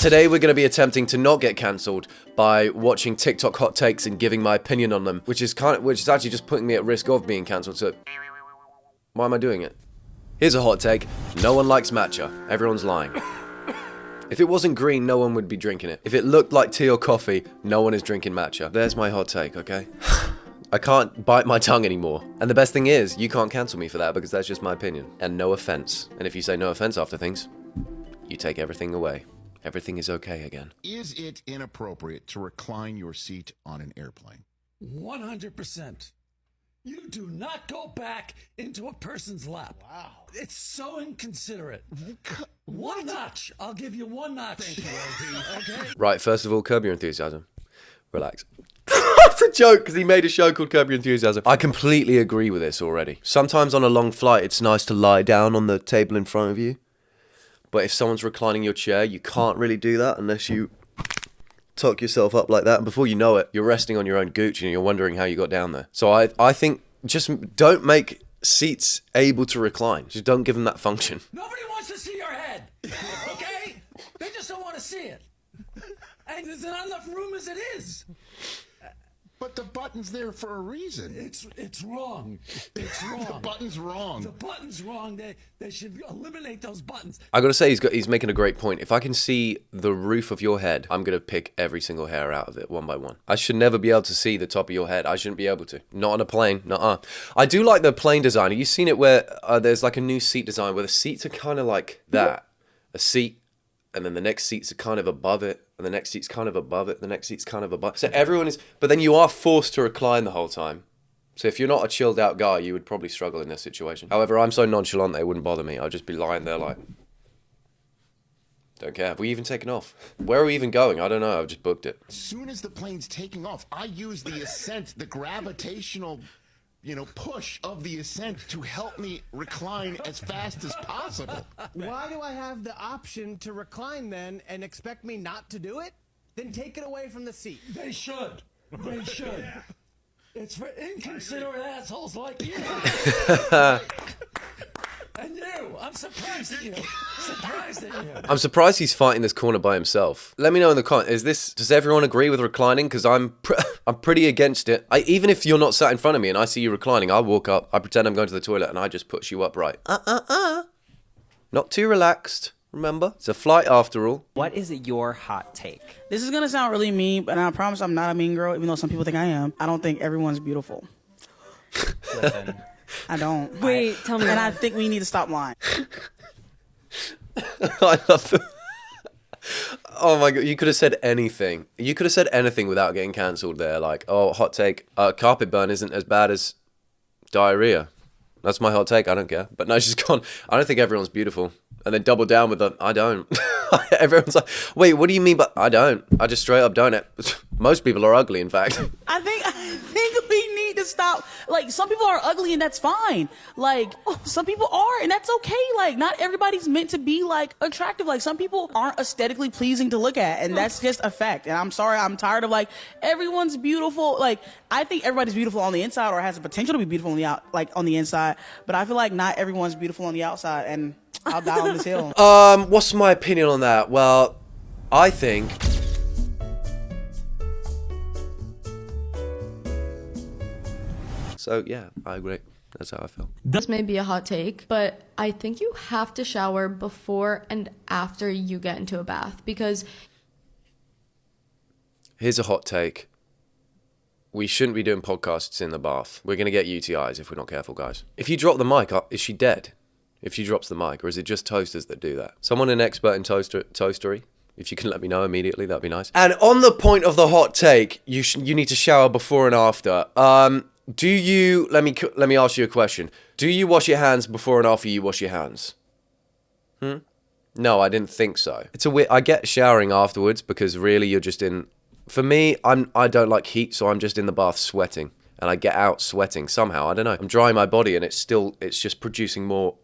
Today we're going to be attempting to not get cancelled by watching TikTok hot takes and giving my opinion on them, which is actually just putting me at risk of being cancelled. So why am I doing it? Here's a hot take. No one likes matcha. Everyone's lying. If it wasn't green, no one would be drinking it. If it looked like tea or coffee, no one is drinking matcha. There's my hot take, okay? I can't bite my tongue anymore. And the best thing is, you can't cancel me for that because that's just my opinion. And no offense. And if you say no offense after things, you take everything away. Everything is okay again. Is it inappropriate to recline your seat on an airplane? 100%. You do not go back into a person's lap. Wow. It's so inconsiderate. One notch. I'll give you one notch. Thank you, LD. Okay? Right, first of all, curb your enthusiasm. Relax. That's a joke because he made a show called Curb Your Enthusiasm. I completely agree with this already. Sometimes on a long flight, it's nice to lie down on the table in front of you. But if someone's reclining your chair, you can't really do that unless you tuck yourself up like that. And before you know it, you're resting on your own gooch and you're wondering how you got down there. So I think just don't make seats able to recline. Just don't give them that function. Nobody wants to see your head, okay? They just don't want to see it. And there's not enough room as it is. But the button's there for a reason. It's wrong. It's wrong. The button's wrong. The button's wrong. They should eliminate those buttons. I gotta say, he's making a great point. If I can see the roof of your head, I'm gonna pick every single hair out of it one by one. I should never be able to see the top of your head. I shouldn't be able to. Not on a plane. Nuh-uh. I do like the plane design. Have you seen it where there's like a new seat design where the seats are kind of like that? A seat, and then the next seats are kind of above it, and the next seat's kind of above it, the next seat's kind of above. So everyone is, but then you are forced to recline the whole time. So if you're not a chilled out guy, you would probably struggle in this situation. However, I'm so nonchalant, they wouldn't bother me. I'd just be lying there like, don't care. Have we even taken off? Where are we even going? I don't know. I've just booked it. As soon as the plane's taking off, I use the ascent, the gravitational, push of the ascent to help me recline as fast as possible. Why do I have the option to recline then and expect me not to do it? Then take it away from the seat. They should. They should. It's for inconsiderate assholes like you. And you. I'm surprised at you. I'm surprised he's fighting this corner by himself. Let me know in the comments. Does everyone agree with reclining? Because I'm pretty against it. Even if you're not sat in front of me and I see you reclining, I'll walk up, I pretend I'm going to the toilet, and I just push you upright. Not too relaxed. Remember, it's a flight after all. What is your hot take? This is gonna sound really mean, but I promise I'm not a mean girl, even though some people think I am. I don't think everyone's beautiful. Listen. I don't. Wait, tell me. And I think we need to stop lying. I love the... Oh my god, you could have said anything. You could have said anything without getting cancelled there. Like, oh, hot take, carpet burn isn't as bad as diarrhea. That's my hot take, I don't care. But no, she's gone, I don't think everyone's beautiful. And then double down with the, I don't. Everyone's like, wait, what do you mean? But I don't. I just straight up don't. Most people are ugly, in fact. I think we need to stop. Like, some people are ugly and that's fine. Like, some people are and that's okay. Like, not everybody's meant to be, like, attractive. Like, some people aren't aesthetically pleasing to look at, and that's just a fact. And I'm sorry, I'm tired of, like, everyone's beautiful. Like, I think everybody's beautiful on the inside or has the potential to be beautiful on the inside. But I feel like not everyone's beautiful on the outside, and I'll die on this hill. What's my opinion on that? Well, I think... So, yeah, I agree. That's how I feel. This may be a hot take, but I think you have to shower before and after you get into a bath because... Here's a hot take. We shouldn't be doing podcasts in the bath. We're going to get UTIs if we're not careful, guys. If you drop the mic, is she dead? If she drops the mic, or is it just toasters that do that? Someone an expert in toastery? If you can let me know immediately, that'd be nice. And on the point of the hot take, you need to shower before and after. Do you, let me ask you a question. Do you wash your hands before and after you wash your hands? No, I didn't think so. It's a weird, I get showering afterwards because really you're just in, for me, I don't like heat, so I'm just in the bath sweating. And I get out sweating somehow, I don't know. I'm drying my body and it's just producing more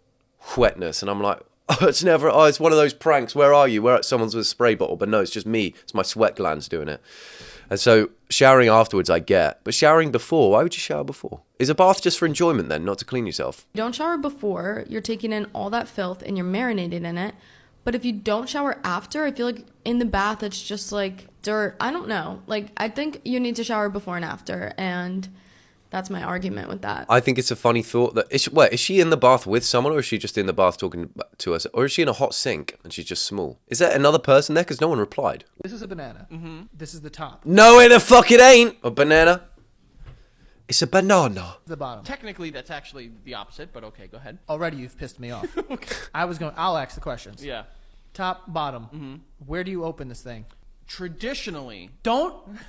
wetness. And I'm like, it's one of those pranks. Where are you? Where someone's with a spray bottle, but no, it's just me. It's my sweat glands doing it. And so showering afterwards I get, but showering before, why would you shower before? Is a bath just for enjoyment then, not to clean yourself? Don't shower before. You're taking in all that filth and you're marinating in it. But if you don't shower after, I feel like in the bath, it's just like dirt. I don't know. Like, I think you need to shower before and after. And that's my argument with that. I think it's a funny thought that is she in the bath with someone, or is she just in the bath talking to us, or is she in a hot sink and she's just small? Is there another person there? Because no one replied. This is a banana. This is the top. No, the fuck it ain't a banana. It's a banana. The bottom. Technically, that's actually the opposite, but okay, go ahead. Already you've pissed me off. I'll ask the questions. Yeah. Top, bottom. Where do you open this thing? Traditionally,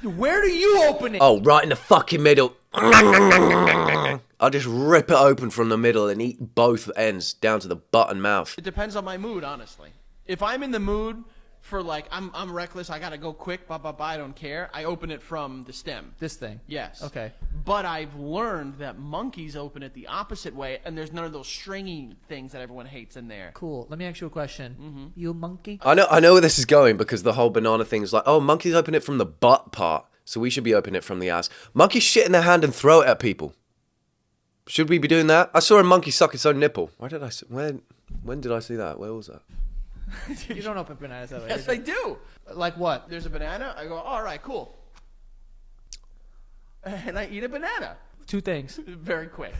Where do you open it? Oh, right in the fucking middle. I'll just rip it open from the middle and eat both ends down to the butt and mouth. it depends on my mood, honestly. If I'm in the mood for like, I'm reckless, I gotta go quick, blah, blah, blah, I don't care, I open it from the stem. This thing. Yes. Okay. But I've learned that monkeys open it the opposite way, and there's none of those stringy things that everyone hates in there. Cool. Let me ask you a question. You a monkey? I know where this is going, because the whole banana thing is like, oh, monkeys open it from the butt part, so we should be opening it from the ass. Monkeys shit in their hand and throw it at people. Should we be doing that? I saw a monkey suck its own nipple. When did I see that? Where was that? You don't open bananas that way. Yes, I do. Like what? There's a banana, I go, all right, cool. And I eat a banana. Two things. Very quick.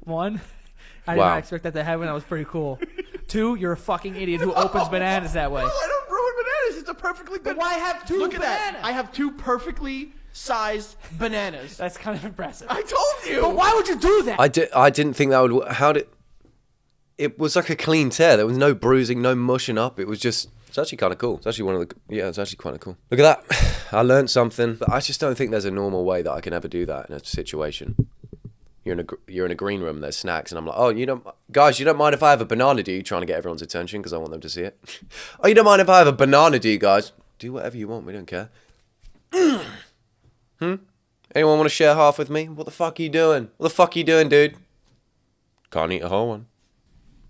One, I did Wow. not expect that to happen. That was pretty cool. Two, you're a fucking idiot who opens bananas that way. No, I don't ruin bananas. It's a perfectly good. But why have two Look at that. bananas? I have two perfectly sized bananas. That's kind of impressive. I told you. But why would you do that? I didn't think that would. How did? It was like a clean tear. There was no bruising, no mushing up. It was just. It's actually kind of cool. It's actually one of the. Yeah, it's actually kind of cool. Look at that. I learned something, but I just don't think there's a normal way that I can ever do that in a situation. You're in a green room. There's snacks, and I'm like, oh, you don't mind if I have a banana, do you? Trying to get everyone's attention because I want them to see it. Oh, you don't mind if I have a banana, do you guys? Do whatever you want. We don't care. Anyone want to share half with me? What the fuck are you doing? What the fuck are you doing, dude? Can't eat a whole one.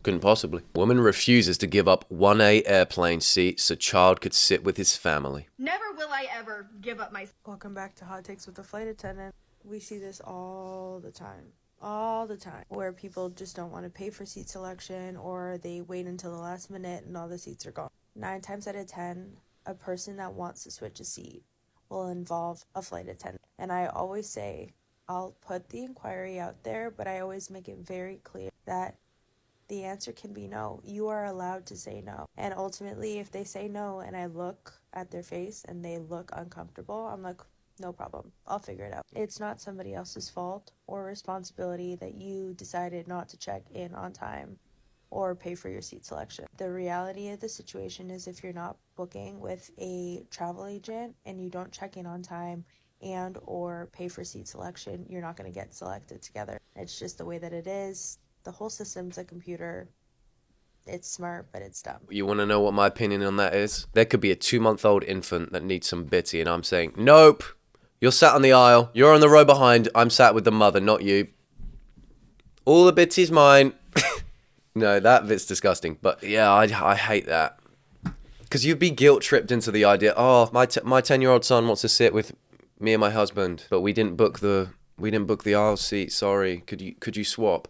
Couldn't possibly. Woman refuses to give up 1A airplane seat so child could sit with his family. Never will I ever give up my... Welcome back to Hot Takes with the Flight Attendant. We see this all the time, where people just don't want to pay for seat selection, or they wait until the last minute and all the seats are gone. 9 times out of 10, a person that wants to switch a seat will involve a flight attendant. And I always say, I'll put the inquiry out there, but I always make it very clear that the answer can be no. You are allowed to say no. And ultimately, if they say no and I look at their face and they look uncomfortable, I'm like, no problem. I'll figure it out. It's not somebody else's fault or responsibility that you decided not to check in on time or pay for your seat selection. The reality of the situation is if you're not booking with a travel agent and you don't check in on time and or pay for seat selection, you're not going to get selected together. It's just the way that it is. The whole system's a computer. It's smart, but it's dumb. You want to know what my opinion on that is? There could be a 2-month-old infant that needs some bitty, and I'm saying, nope. You're sat on the aisle. You're on the row behind. I'm sat with the mother, not you. All the bitty's mine. No, that bit's disgusting. But yeah, I hate that. Because you'd be guilt-tripped into the idea, oh, my 10-year-old son wants to sit with me and my husband, but we didn't book the aisle seat. Sorry. Could you swap?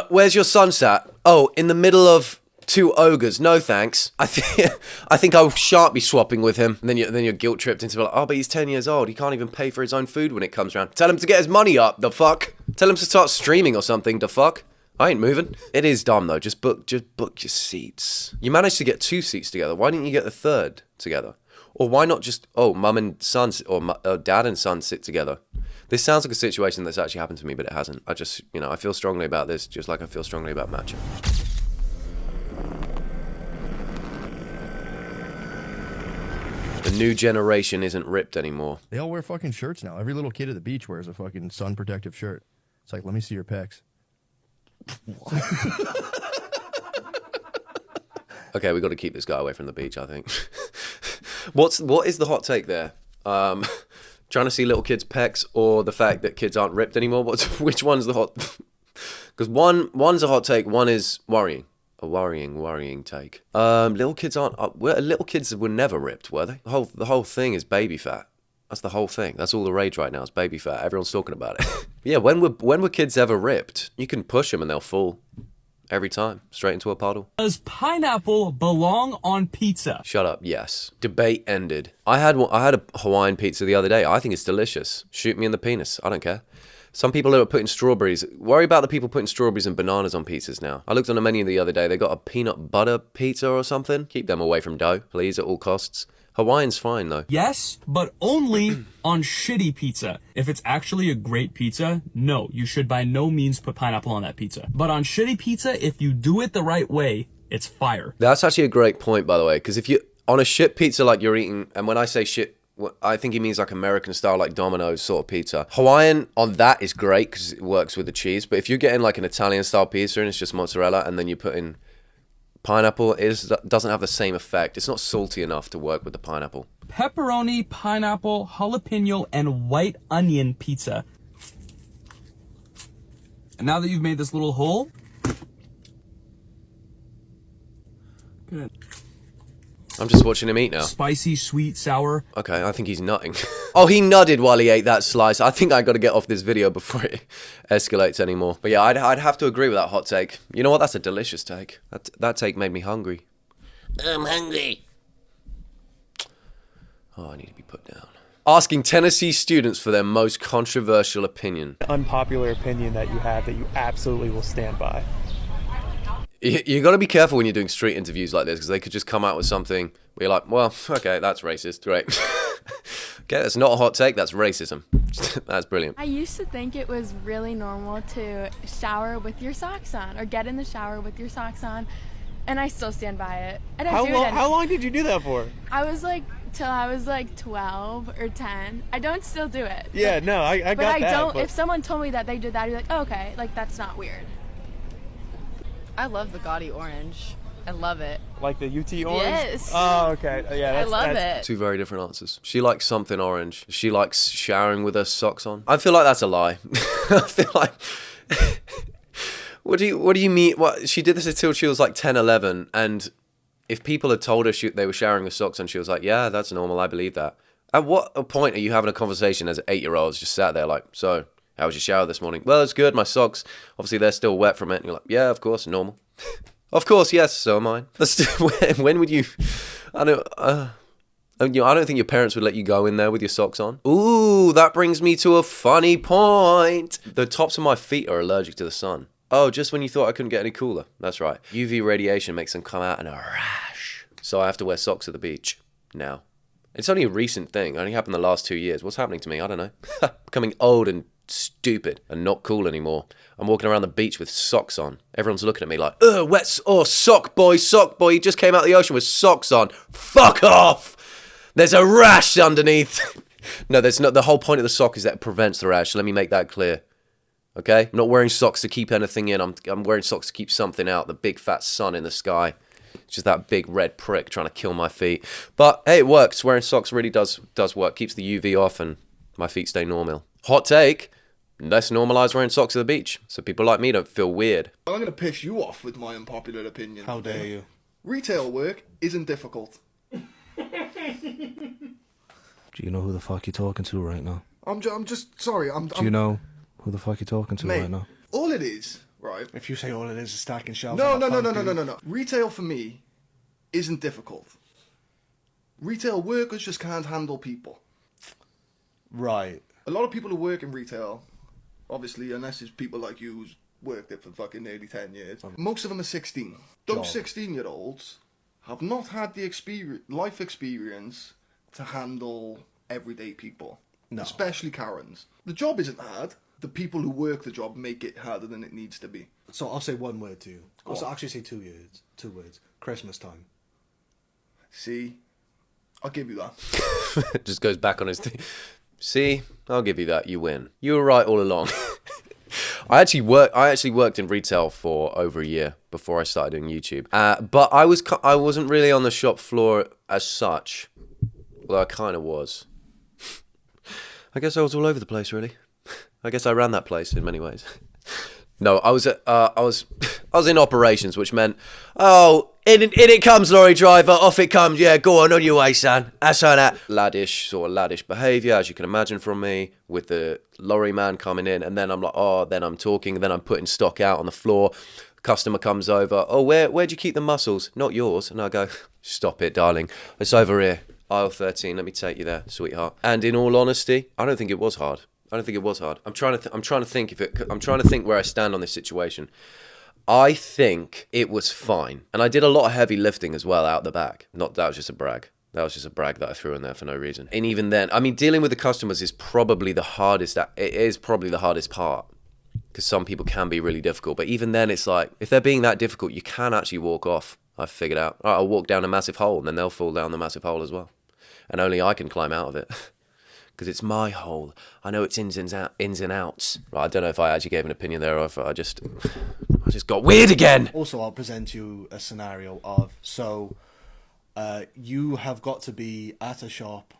Where's your son sat? Oh, in the middle of 2 ogres. No, thanks. I think I shan't be swapping with him. And then you're guilt tripped into like, oh, but he's 10 years old. He can't even pay for his own food when it comes around. Tell him to get his money up. The fuck. Tell him to start streaming or something. The fuck. I ain't moving. It is dumb though. Just book your seats. You managed to get 2 seats together. Why didn't you get the 3rd together? Or why not just mum and son or dad and son sit together? This sounds like a situation that's actually happened to me, but it hasn't. I just, I feel strongly about this, just like I feel strongly about matching. The new generation isn't ripped anymore. They all wear fucking shirts now. Every little kid at the beach wears a fucking sun protective shirt. It's like, let me see your pecs. Okay, we got to keep this guy away from the beach, I think. What is the hot take there? Trying to see little kids' pecs, or the fact that kids aren't ripped anymore? Which one's the hot? Because one's a hot take, one is worrying. A worrying take. Little kids little kids were never ripped, were they? The whole thing is baby fat. That's the whole thing. That's all the rage right now is baby fat. Everyone's talking about it. Yeah, when were kids ever ripped? You can push them and they'll fall. Every time. Straight into a puddle. Does pineapple belong on pizza? Shut up. Yes. Debate ended. I had a Hawaiian pizza the other day. I think it's delicious. Shoot me in the penis. I don't care. Some people are putting strawberries. Worry about the people putting strawberries and bananas on pizzas now. I looked on the menu the other day. They got a peanut butter pizza or something. Keep them away from dough, please, at all costs. Hawaiian's fine, though. Yes, but only on shitty pizza. If it's actually a great pizza, no, you should by no means put pineapple on that pizza. But on shitty pizza, if you do it the right way, it's fire. That's actually a great point, by the way, because if you on a shit pizza like you're eating, and when I say shit, I think he means like American style, like Domino's sort of pizza. Hawaiian on that is great because it works with the cheese. But if you're getting like an Italian style pizza and it's just mozzarella and then you put in pineapple, it doesn't have the same effect. It's not salty enough to work with the pineapple. Pepperoni, pineapple, jalapeno, and white onion pizza. And now that you've made this little hole, good. I'm just watching him eat now. Spicy, sweet, sour. Okay, I think he's nutting. Oh, he nutted while he ate that slice. I think I got to get off this video before it escalates anymore. But yeah, I'd have to agree with that hot take. You know what? That's a delicious take. That take made me hungry. I'm hungry. Oh, I need to be put down. Asking Tennessee students for their most controversial opinion. Unpopular opinion that you have that you absolutely will stand by. You got to be careful when you're doing street interviews like this because they could just come out with something where you're like, well, okay, that's racist, great. Okay, that's not a hot take, that's racism. That's brilliant. I used to think it was really normal to shower with your socks on or get in the shower with your socks on, and I still stand by it. And How long did you do that for? I was like, till I was like 12 or 10. I don't still do it. Yeah, but, no, I got that. But I don't, if someone told me that they did that, I'd be like, oh, okay, like that's not weird. I love the gaudy orange. I love it. Like the UT orange? Yes. Oh, okay. Yeah, I love it. Two very different answers. She likes something orange. She likes showering with her socks on. I feel like that's a lie. I feel like... What do you mean? What, she did this until she was like 10, 11, and if people had told her they were showering with socks on, she was like, yeah, that's normal, I believe that. At what point are you having a conversation as 8-year-olds just sat there like, so... How was your shower this morning? Well, it's good. My socks, obviously, they're still wet from it. And you're like, yeah, of course, normal. Of course, yes, so am I. When would you... I don't think your parents would let you go in there with your socks on. Ooh, that brings me to a funny point. The tops of my feet are allergic to the sun. Oh, just when you thought I couldn't get any cooler. That's right. UV radiation makes them come out in a rash. So I have to wear socks at the beach now. It's only a recent thing. It only happened the last 2 years. What's happening to me? I don't know. Becoming old and stupid and not cool anymore. I'm walking around the beach with socks on. Everyone's looking at me like, ugh, wet, oh, sock boy, you just came out of the ocean with socks on. Fuck off! There's a rash underneath. No, there's not. The whole point of the sock is that it prevents the rash. Let me make that clear. Okay? I'm not wearing socks to keep anything in. I'm wearing socks to keep something out. The big fat sun in the sky. It's just that big red prick trying to kill my feet. But hey, it works. Wearing socks really does work. Keeps the UV off and my feet stay normal. Hot take. Let's normalize wearing socks at the beach so people like me don't feel weird. I'm going to piss you off with my unpopular opinion. How dare you? Retail work isn't difficult. Do you know who the fuck you're talking to right now? I'm just sorry. Do you know who the fuck you're talking to right now? All it is, right? If you say all it is stacking shelves. No. Retail for me isn't difficult. Retail workers just can't handle people. Right. A lot of people who work in retail, obviously, unless it's people like you who's worked it for fucking nearly 10 years, most of them are 16. Those 16-year-olds have not had the life experience to handle everyday people. No. Especially Karens. The job isn't hard. The people who work the job make it harder than it needs to be. So I'll say one word to you. I'll actually say 2 words. 2 words. Christmas time. See? I'll give you that. Just goes back on his thing. See? I'll give you that. You win. You were right all along. I actually worked in retail for over a year before I started doing YouTube. But I wasn't really on the shop floor as such. Although I kind of was. I guess I was all over the place, really. I guess I ran that place in many ways. No, I was in operations, which meant, oh, in it comes, lorry driver, off it comes, yeah, go on your way, son. That's how that. Laddish behaviour, as you can imagine from me, with the lorry man coming in, and then I'm like, oh, then I'm talking, then I'm putting stock out on the floor. Customer comes over. Oh, where'd you keep the mussels? Not yours. And I go, stop it, darling. It's over here. Aisle 13. Let me take you there, sweetheart. And in all honesty, I don't think it was hard. I'm trying to think where I stand on this situation. I think it was fine. And I did a lot of heavy lifting as well out the back. That was just a brag. That was just a brag that I threw in there for no reason. And even then, I mean, dealing with the customers is probably the hardest. It is probably the hardest part. Because some people can be really difficult. But even then, it's like, if they're being that difficult, you can actually walk off. I've figured out. All right, I'll walk down a massive hole, and then they'll fall down the massive hole as well. And only I can climb out of it. Because it's my hole. I know its ins and outs. Right, I don't know if I actually gave an opinion there or if I just got weird again. Also, I'll present you a scenario of, so you have got to be at a shop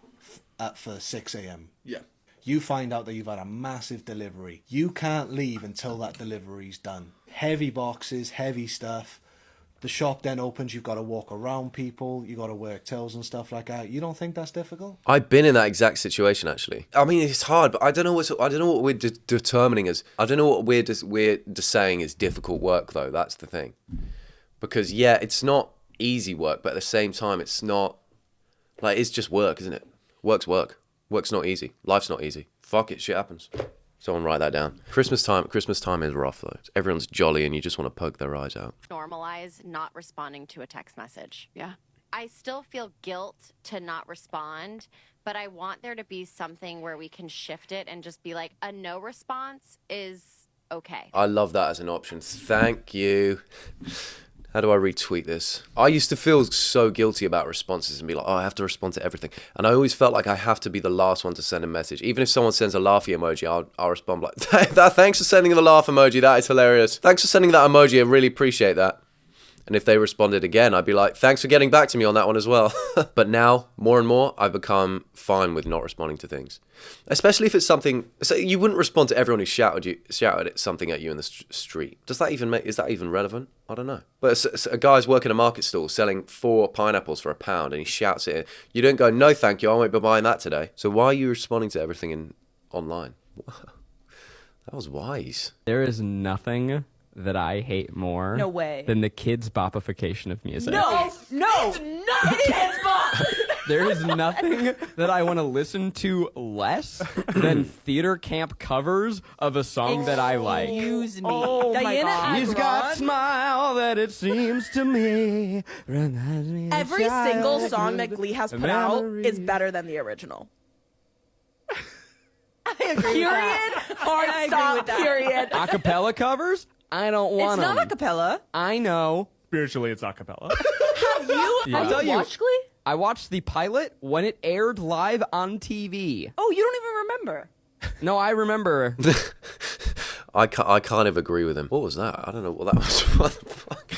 for 6 a.m. Yeah. You find out that you've had a massive delivery. You can't leave until that delivery's done. Heavy boxes, heavy stuff. The shop then opens, you've got to walk around people, you've got to work tills and stuff like that. You don't think that's difficult? I've been in that exact situation, actually. I mean, it's hard, but I don't know what we're determining as. I don't know what we're just saying is difficult work, though. That's the thing. Because, yeah, it's not easy work, but at the same time, it's not... Like, it's just work, isn't it? Work's work. Work's not easy. Life's not easy. Fuck it, shit happens. Someone write that down. Christmas time is rough, though. Everyone's jolly and you just want to poke their eyes out. Normalize not responding to a text message. Yeah. I still feel guilt to not respond, but I want there to be something where we can shift it and just be like, a no response is okay. I love that as an option. Thank you. How do I retweet this? I used to feel so guilty about responses and be like, oh, I have to respond to everything. And I always felt like I have to be the last one to send a message. Even if someone sends a laughy emoji, I'll respond like, thanks for sending the laugh emoji. That is hilarious. Thanks for sending that emoji. I really appreciate that. And if they responded again, I'd be like, thanks for getting back to me on that one as well. But now, more and more, I've become fine with not responding to things. Especially if it's something... So you wouldn't respond to everyone who shouted something at you in the street. Is that even relevant? I don't know. But a guy's working a market stall selling 4 pineapples for £1 and he shouts it. You don't go, no thank you, I won't be buying that today. So why are you responding to everything online? That was wise. There is nothing that I hate more No way. than the kids' bopification of music. No, it's not kids bop. There is nothing that I want to listen to less than theater camp covers of a song that I like. Excuse me. Oh Diana my God. He's got Agron. smile that it seems to me. Every single song that Glee has put out is better than the original. I agree with Period. that. Hard I agree stop. with that. Period. Acapella covers? I don't want them. It's not acapella. I know. Spiritually, it's acapella. Have you watched Glee? I watched the pilot when it aired live on TV. Oh, you don't even remember. No, I remember. I kind of agree with him. What was that? I don't know what that was. What the fuck?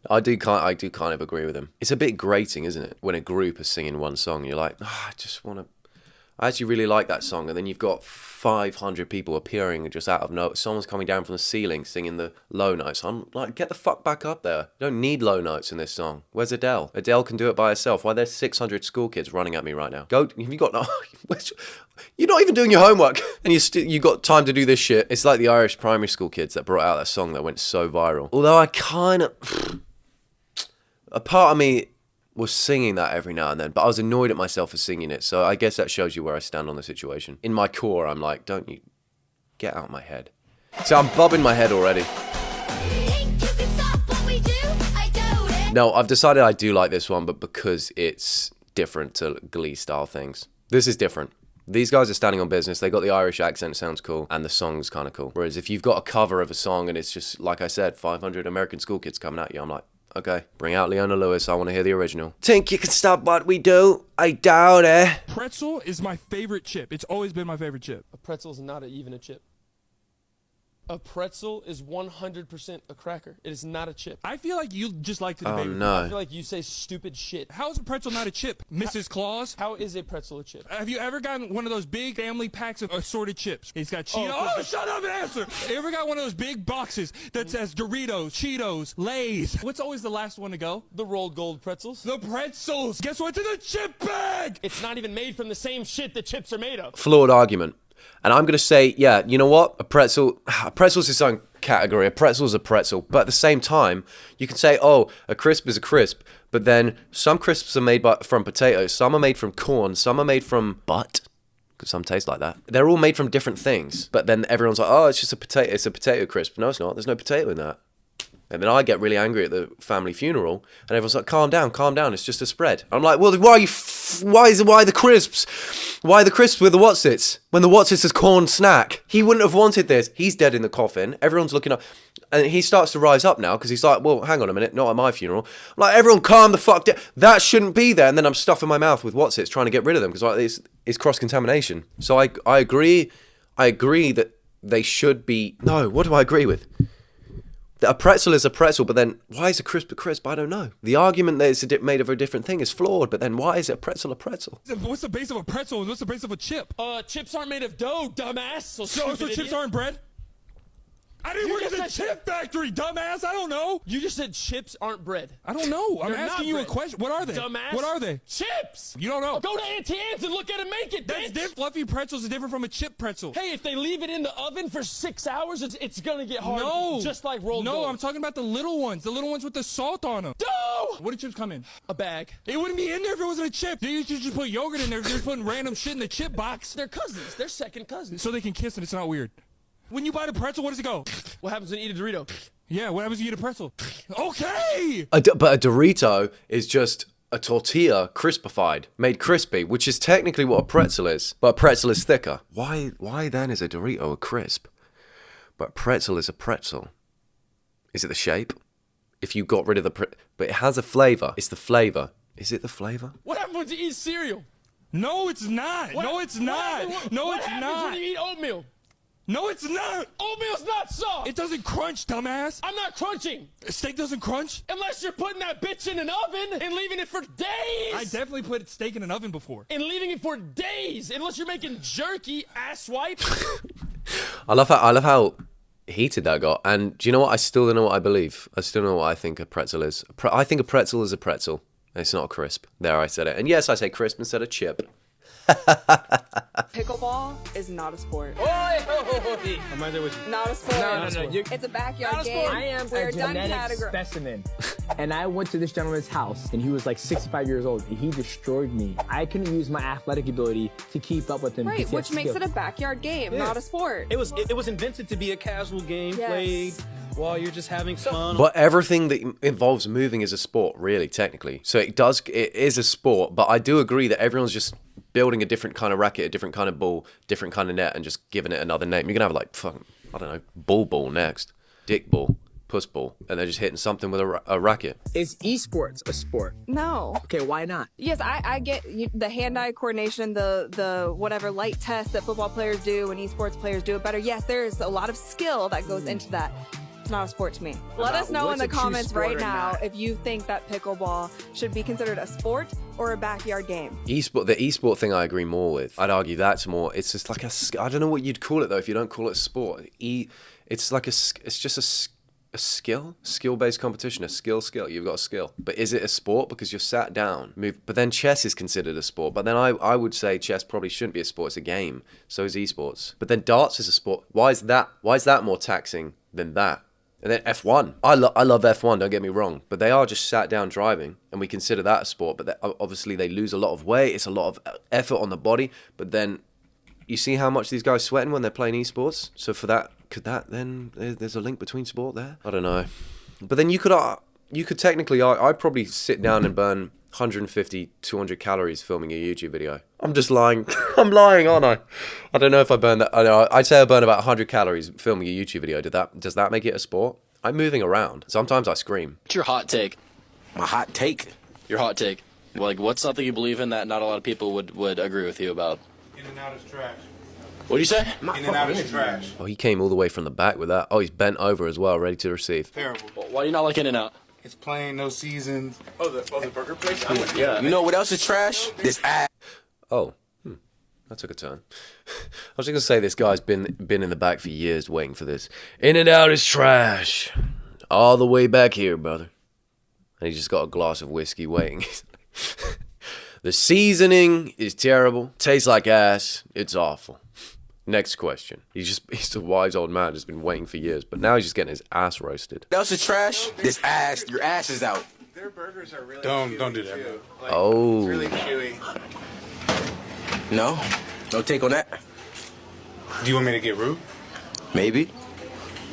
I do kind of agree with him. It's a bit grating, isn't it? When a group is singing one song, you're like, I actually really like that song. And then you've got 500 people appearing just out of nowhere. Someone's coming down from the ceiling singing the low notes. I'm like, get the fuck back up there. You don't need low notes in this song. Where's Adele? Adele can do it by herself. Why there's 600 school kids running at me right now? Go, have you got no... You're not even doing your homework. And you got time to do this shit. It's like the Irish primary school kids that brought out that song that went so viral. Although I kind of... A part of me was singing that every now and then, but I was annoyed at myself for singing it, so I guess that shows you where I stand on the situation. In my core, I'm like, don't you get out of my head. So I'm bobbing my head already. No, I've decided I do like this one, but because it's different to Glee style things. This is different. These guys are standing on business, they got the Irish accent, sounds cool, and the song's kind of cool. Whereas if you've got a cover of a song and it's just, like I said, 500 American school kids coming at you, I'm like, okay, bring out Leona Lewis. I want to hear the original. Think you can stop what we do? I doubt it. Pretzel is my favorite chip. It's always been my favorite chip. A pretzel is not even a chip. A pretzel is 100% a cracker. It is not a chip. I feel like you just like to debate. Oh, with no. me. I feel like you say stupid shit. How is a pretzel not a chip, Mrs. Claus? How is a pretzel a chip? Have you ever gotten one of those big family packs of assorted chips? It's got Cheetos. Oh, shut up and answer. You ever got one of those big boxes that says Doritos, Cheetos, Lay's? What's always the last one to go? The rolled gold pretzels. The pretzels. Guess what's in the chip bag? It's not even made from the same shit that chips are made of. Flawed argument. And I'm going to say, yeah, you know what? Pretzels is something category. A pretzel is a pretzel. But at the same time, you can say, oh, a crisp is a crisp. But then some crisps are made from potatoes. Some are made from corn. Some are made from butt. Because some taste like that. They're all made from different things. But then everyone's like, oh, it's just a potato. It's a potato crisp. No, it's not. There's no potato in that. And then I get really angry at the family funeral, and everyone's like, calm down, it's just a spread. I'm like, well, why the crisps? Why the crisps with the Wotsits? When the Wotsits is corn snack. He wouldn't have wanted this. He's dead in the coffin. Everyone's looking up. And he starts to rise up now, because he's like, well, hang on a minute, not at my funeral. I'm like, everyone calm the fuck down. That shouldn't be there. And then I'm stuffing my mouth with Wotsits, trying to get rid of them, because like, it's cross-contamination. So I agree that they should be... No, what do I agree with? A pretzel is a pretzel, but then why is a crisp a crisp? I don't know. The argument that it's made of a different thing is flawed, but then why is it a pretzel a pretzel? What's the base of a pretzel and what's the base of a chip? Chips aren't made of dough, dumbass. So chips aren't bread? I didn't work at the chip factory, dumbass. I don't know. You just said chips aren't bread. I don't know. I'm They're asking you a question. What are they? Dumbass. What are they? Chips. You don't know. Go to Auntie Anne's and look at it make it, That's bitch. different. Fluffy pretzels is different from a chip pretzel. Hey, if they leave it in the oven for 6 hours, it's gonna get hard. No. Just like rolled No, gold. I'm talking about the little ones. The little ones with the salt on them. No! What do chips come in? A bag. It wouldn't be in there if it wasn't a chip. You should just put yogurt in there. You're just putting random shit in the chip box. They're cousins. They're second cousins. So they can kiss and it's not weird. When you buy the pretzel, where does it go? What happens when you eat a Dorito? Yeah, what happens when you eat a pretzel? Okay! But a Dorito is just a tortilla crispified, made crispy, which is technically what a pretzel is. But a pretzel is thicker. Why then is a Dorito a crisp? But a pretzel is a pretzel. Is it the shape? If you got rid of but it has a flavor. It's the flavor. Is it the flavor? What happens when you eat cereal? No, it's not. No, it's not. What happens when you eat oatmeal? No, it's not. Oatmeal's not soft. It doesn't crunch, dumbass. I'm not crunching. Steak doesn't crunch? Unless you're putting that bitch in an oven and leaving it for days. I definitely put steak in an oven before. And leaving it for days. Unless you're making jerky, asswipe. I love how heated that got. And do you know what? I still don't know what I believe. I still don't know what I think a pretzel is. I think a pretzel is a pretzel. It's not a crisp. There, I said it. And yes, I say crisp instead of chip. Pickleball is not a sport. I'm right there with you. Not a sport. No. It's a backyard game. I am We're a done genetic category. specimen. And I went to this gentleman's house, and he was like 65 years old, and he destroyed me. I couldn't use my athletic ability to keep up with him. Right, which makes it a backyard game, not a sport. It was invented to be a casual game played while you're just having fun. But everything that involves moving is a sport, really, technically. So it is a sport, but I do agree that everyone's just building a different kind of racket, a different kind of ball, different kind of net, and just giving it another name. You're going to have like, fucking, I don't know, ball next, dick ball, puss ball, and they're just hitting something with a racket. Is esports a sport? No. Okay, why not? Yes, I get the hand-eye coordination, the whatever light test that football players do and esports players do it better. Yes, there's a lot of skill that goes into that. It's not a sport to me. Let us know in the comments right now if you think that pickleball should be considered a sport or a backyard game. The esport thing I agree more with. I'd argue that's more, it's just like I don't know what you'd call it though if you don't call it sport. It's like it's just a skill-based competition, a skill. You've got a skill. But is it a sport? Because you're sat down. But then chess is considered a sport. But then I would say chess probably shouldn't be a sport. It's a game. So is esports. But then darts is a sport. Why is that more taxing than that? And then F1. I love F1, don't get me wrong. But they are just sat down driving, and we consider that a sport. But obviously they lose a lot of weight. It's a lot of effort on the body. But then you see how much these guys sweating when they're playing esports? So for that, then there's a link between sport there? I don't know. But then you could technically, I'd probably sit down and burn 150, 200 calories filming a YouTube video. I'm just lying. I'm lying, aren't I? I don't know if I burn that. I'd say I burn about 100 calories filming a YouTube video. Does that make it a sport? I'm moving around. Sometimes I scream. What's your hot take? My hot take? Your hot take. Like, what's something you believe in that not a lot of people would agree with you about? In and out is trash. What'd you say? In and out is trash. Oh, he came all the way from the back with that. Oh, he's bent over as well, ready to receive. Terrible. Why do you not like In and Out? It's plain, no seasons. Oh, the burger place? Yeah. You know what else is trash? This ass. Oh, that took a turn. I was just gonna say this guy's been in the back for years waiting for this. In and out is trash. All the way back here, brother. And he just got a glass of whiskey waiting. The seasoning is terrible. Tastes like ass. It's awful. Next question. He's a wise old man, just been waiting for years, but now he's just getting his ass roasted. That was the trash. This ass, your ass is out. Their burgers are really don't do that. Like, oh. It's really chewy. No take on that. Do you want me to get rude? Maybe.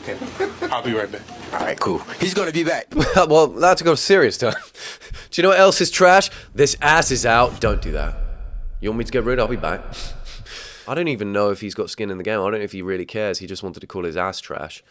Okay. I'll be right back. All right, cool. He's gonna be back. Well, that's a go serious time. Do you know what else is trash? This ass is out. Don't do that. You want me to get rude? I'll be back. I don't even know if he's got skin in the game. I don't know if he really cares. He just wanted to call his ass trash.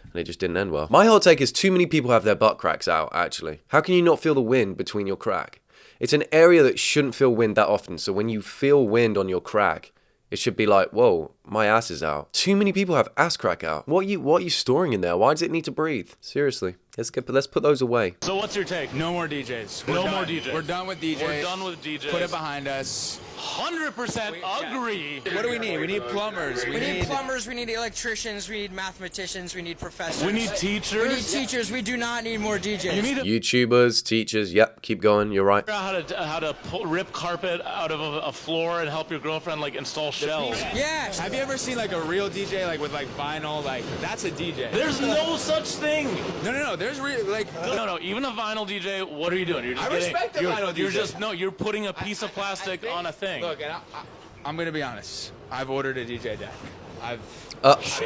And it just didn't end well. My hot take is too many people have their butt cracks out, actually. How can you not feel the wind between your crack? It's an area that shouldn't feel wind that often. So when you feel wind on your crack, it should be like, whoa, my ass is out. Too many people have ass crack out. What are you storing in there? Why does it need to breathe? Seriously. Let's put those away. So what's your take? No more DJs. No more DJs. We're done with DJs. We're done with DJs. Put it behind us. 100% agree. What do we need? We need plumbers. We need plumbers, we need electricians, we need mathematicians, we need professors. We need teachers. We need teachers. We do not need more DJs. YouTubers, teachers, yep, keep going, you're right. How to rip carpet out of a floor and help your girlfriend like install shelves. Yes. Have you ever seen like a real DJ like with like vinyl? Like that's a DJ. There's no such thing. No. There's no. Even a vinyl DJ. What are you doing? You're just respect the vinyl DJ. You're putting a piece of plastic on a thing. Look, and I'm gonna be honest. I've ordered a DJ deck. Listen.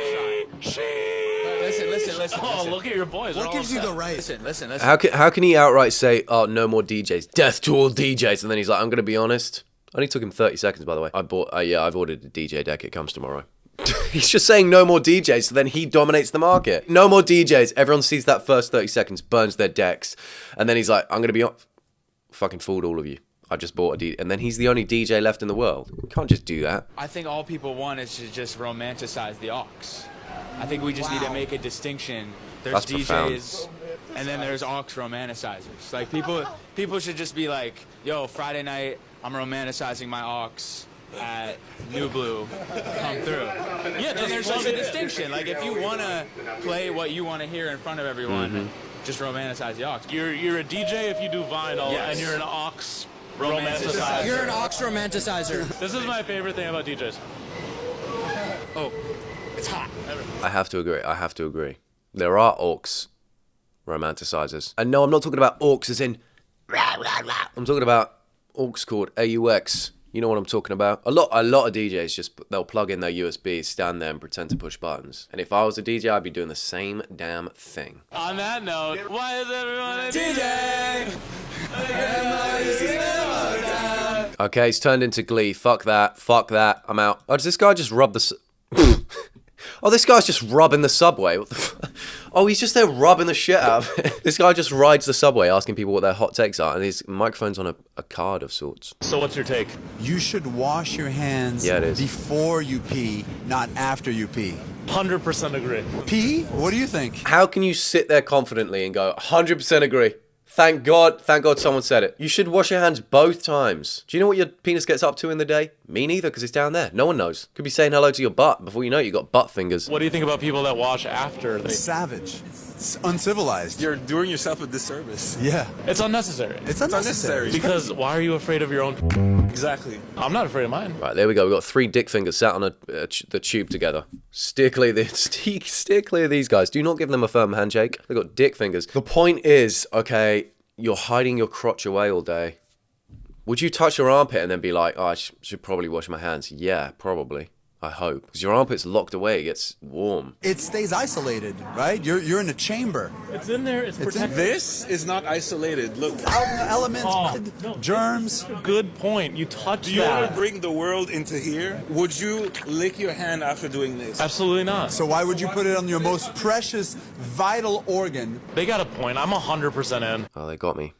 Oh, look at your boys. What gives you the right? Listen. How can he outright say, oh, no more DJs, death to all DJs, and then he's like, I'm gonna be honest. Only took him 30 seconds, by the way. I've ordered a DJ deck. It comes tomorrow. He's just saying no more DJs, so then he dominates the market. No more DJs. Everyone sees that first 30 seconds, burns their decks, and then he's like, I'm gonna be fucking fooled all of you. I just bought a DJ, and then he's the only DJ left in the world. You can't just do that. I think all people want is to just romanticize the aux. I think we just need to make a distinction. There's That's DJs, profound. and then there's aux romanticizers. Like people should just be like, yo, Friday night, I'm romanticizing my aux at New Blue. Come through. Yeah, then there's just a distinction. Like if you want to play what you want to hear in front of everyone, just romanticize the aux. You're a DJ if you do vinyl, and you're an aux romanticizer. You're an aux romanticizer. This is my favorite thing about DJs. Oh, it's hot. I have to agree. There are aux romanticizers. And no, I'm not talking about aux as in I'm talking about aux called AUX. You know what I'm talking about? A lot of DJs they'll plug in their USB, stand there and pretend to push buttons. And if I was a DJ, I'd be doing the same damn thing. On that note, why is everyone a DJ? Okay, it's turned into Glee. Fuck that. I'm out. Oh, does this guy just rub the... Oh, this guy's just rubbing the subway. What the oh, he's just there rubbing the shit out of it. This guy just rides the subway asking people what their hot takes are, and his microphone's on a card of sorts. So what's your take? You should wash your hands before you pee, not after you pee. 100% agree. Pee? What do you think? How can you sit there confidently and go, 100% agree? Thank God someone said it. You should wash your hands both times. Do you know what your penis gets up to in the day? Me neither, because it's down there. No one knows. Could be saying hello to your butt. Before you know it, you got butt fingers. What do you think about people that wash after? It's savage. It's uncivilized. You're doing yourself a disservice. Yeah. It's unnecessary. It's unnecessary. Because why are you afraid of your own? Exactly. I'm not afraid of mine. Right, there we go. We've got 3 dick fingers sat on the tube together. Steer clear of these guys. Do not give them a firm handshake. They've got dick fingers. The point is, okay, you're hiding your crotch away all day. Would you touch your armpit and then be like, oh, I should probably wash my hands? Yeah, probably. I hope. Because your armpit's locked away. It gets warm. It stays isolated, right? You're in a chamber. It's in there. It's protected. This is not isolated. Look. Elements, germs. Good point. You touch Do you want to bring the world into here? Would you lick your hand after doing this? Absolutely not. So why would you put it on your most precious, vital organ? They got a point. I'm 100% in. Oh, they got me.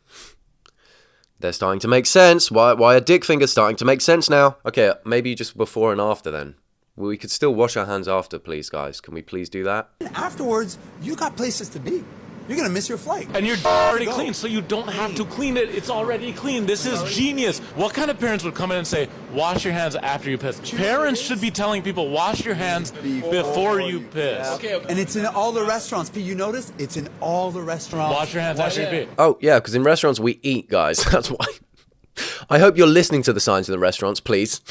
They're starting to make sense. Why are dick fingers starting to make sense now? Okay, maybe just before and after then. We could still wash our hands after, please, guys. Can we please do that? Afterwards, you got places to be. You're gonna miss your flight. And you're already clean, so you don't have to clean it. It's already clean. This is genius. What kind of parents would come in and say, wash your hands after you piss? Parents should be telling people, wash your hands before you piss. Okay. And it's in all the restaurants. P, you notice? It's in all the restaurants. Wash your hands after you pee. Oh, yeah, because in restaurants we eat, guys. That's why. I hope you're listening to the signs in the restaurants, please.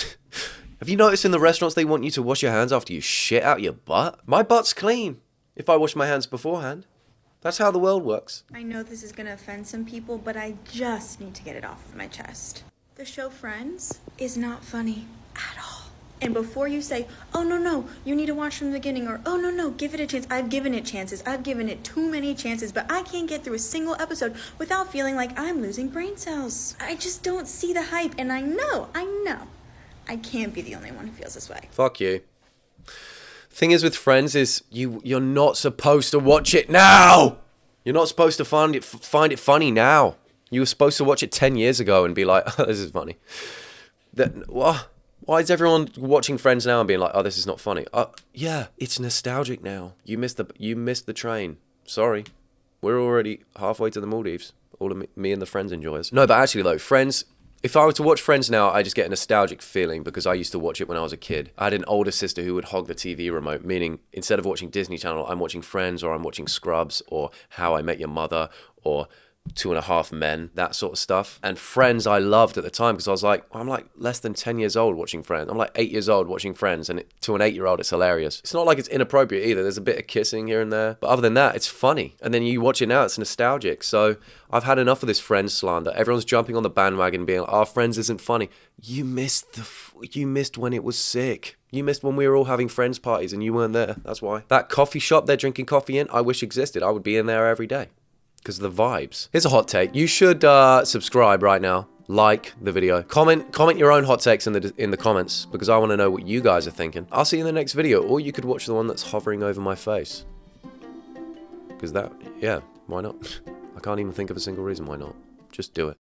Have you noticed in the restaurants they want you to wash your hands after you shit out your butt? My butt's clean if I wash my hands beforehand. That's how the world works. I know this is gonna offend some people, but I just need to get it off of my chest. The show Friends is not funny at all. And before you say, oh no, you need to watch from the beginning, or oh no, give it a chance. I've given it chances. I've given it too many chances, but I can't get through a single episode without feeling like I'm losing brain cells. I just don't see the hype, and I know, I can't be the only one who feels this way. Fuck you. Thing is with Friends is you're not supposed to watch it now. You're not supposed to find it funny now. You were supposed to watch it 10 years ago and be like, oh, this is funny. Why is everyone watching Friends now and being like, oh, this is not funny? Yeah, it's nostalgic now. You missed the train. Sorry. We're already halfway to the Maldives. All of me and the Friends enjoyers. No, but actually though, Friends, if I were to watch Friends now, I just get a nostalgic feeling because I used to watch it when I was a kid. I had an older sister who would hog the TV remote, meaning instead of watching Disney Channel, I'm watching Friends, or I'm watching Scrubs, or How I Met Your Mother, or 2.5 Men, that sort of stuff. And Friends I loved at the time because I'm like less than 10 years old watching Friends. I'm like 8 years old watching Friends, and to an 8-year-old it's hilarious. It's not like it's inappropriate either. There's a bit of kissing here and there, but other than that it's funny. And then you watch it now, it's nostalgic. So I've had enough of this Friends slander. Everyone's jumping on the bandwagon being like, oh, Friends isn't funny. You missed when it was sick. You missed when we were all having Friends parties and you weren't there. That's why. That coffee shop they're drinking coffee in, I wish existed. I would be in there every day because of the vibes. Here's a hot take. You should subscribe right now. Like the video. Comment your own hot takes in the comments because I want to know what you guys are thinking. I'll see you in the next video, or you could watch the one that's hovering over my face. Because yeah, why not? I can't even think of a single reason why not. Just do it.